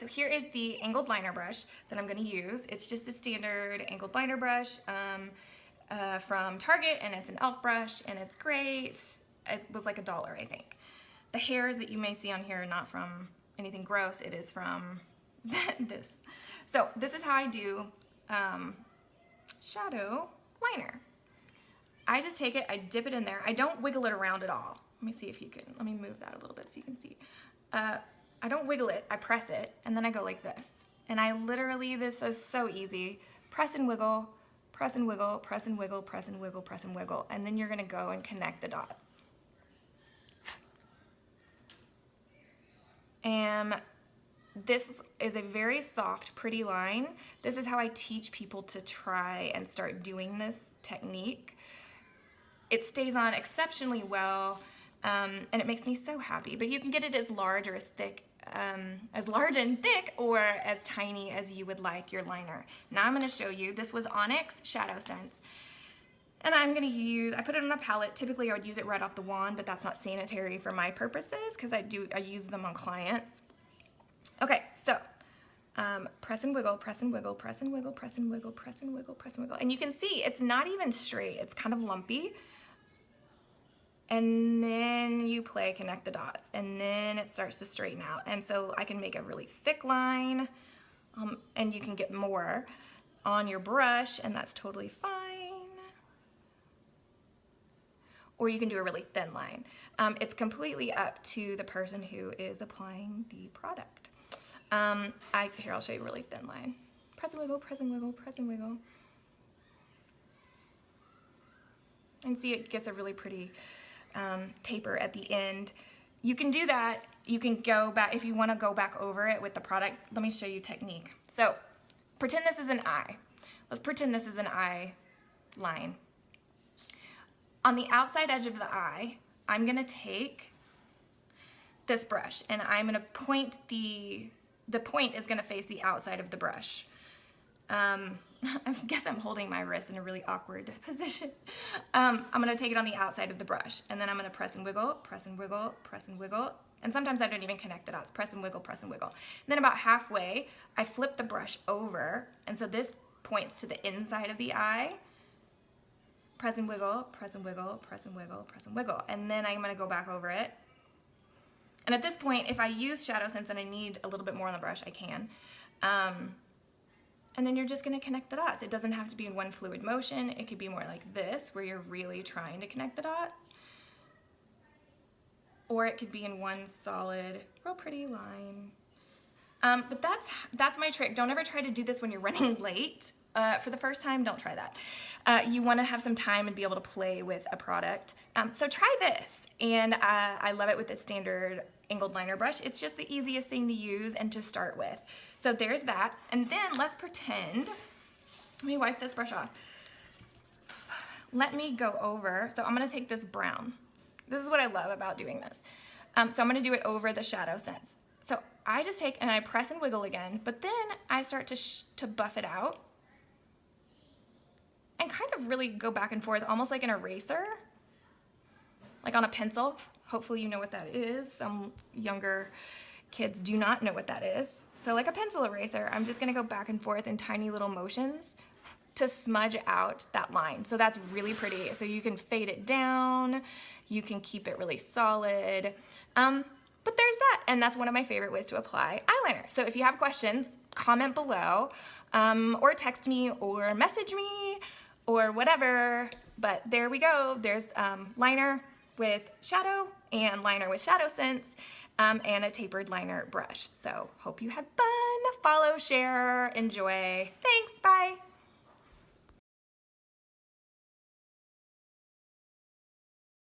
so here is the angled liner brush that I'm going to use. It's just a standard angled liner brush from Target, and it's an e.l.f. brush, and it's great. It was like $1, I think. The hairs that you may see on here are not from anything gross. It is from this. So this is how I do shadow liner. I just take it, I dip it in there. I don't wiggle it around at all. Let me see if you can, let me move that a little bit so you can see. I don't wiggle it, I press it, and then I go like this. And I literally, this is so easy. Press and wiggle, press and wiggle, press and wiggle, press and wiggle, press and wiggle. And then you're gonna go and connect the dots. And this is a very soft, pretty line. This is how I teach people to try and start doing this technique. It stays on exceptionally well, and it makes me so happy. But you can get it as large or as thick, as large and thick, or as tiny as you would like your liner. Now I'm gonna show you, this was Onyx ShadowSense. And I'm gonna use, I put it on a palette. Typically I would use it right off the wand, but that's not sanitary for my purposes because I use them on clients. Okay, so press and wiggle, press and wiggle, press and wiggle, press and wiggle, press and wiggle, press and wiggle. And you can see it's not even straight, it's kind of lumpy. And then you play connect the dots, and then it starts to straighten out. And so I can make a really thick line, and you can get more on your brush, and that's totally fine. Or you can do a really thin line. It's completely up to the person who is applying the product. Here, I'll show you a really thin line. Press and wiggle, press and wiggle, press and wiggle. And see, it gets a really pretty taper at the end. You can do that. You can go back, if you want to go back over it with the product. Let me show you technique. So pretend this is an eye. Let's pretend this is an eye line. On the outside edge of the eye, I'm going to take this brush, and I'm going to point the point is going to face the outside of the brush. I guess I'm holding my wrist in a really awkward position. I'm going to take it on the outside of the brush, and then I'm going to press and wiggle, press and wiggle, press and wiggle. And sometimes I don't even connect the dots. Press and wiggle, press and wiggle. And then about halfway, I flip the brush over, and so this points to the inside of the eye. Press and wiggle, press and wiggle, press and wiggle, press and wiggle. And then I'm going to go back over it. And at this point, if I use ShadowSense and I need a little bit more on the brush, I can. And then you're just going to connect the dots. It doesn't have to be in one fluid motion. It could be more like this, where you're really trying to connect the dots. Or it could be in one solid, real pretty line. But that's my trick. Don't ever try to do this when you're running late. For the first time, don't try that. You want to have some time and be able to play with a product. So try this. And I love it with the standard angled liner brush. It's just the easiest thing to use and to start with. So there's that. And then let's pretend, let me wipe this brush off. Let me go over, so I'm going to take this brown. This is what I love about doing this. So I'm going to do it over the ShadowSense. So I just take and I press and wiggle again, but then I start to buff it out and kind of really go back and forth, almost like an eraser, like on a pencil. Hopefully you know what that is. Some younger kids do not know what that is. So like a pencil eraser, I'm just gonna go back and forth in tiny little motions to smudge out that line. So that's really pretty. So you can fade it down, you can keep it really solid. But there's that, and that's one of my favorite ways to apply eyeliner. So if you have questions, comment below, or text me, or message me, or whatever. But there we go. There's liner with shadow and liner with ShadowSense, and a tapered liner brush. So hope you had fun. Follow, share, enjoy. Thanks, bye.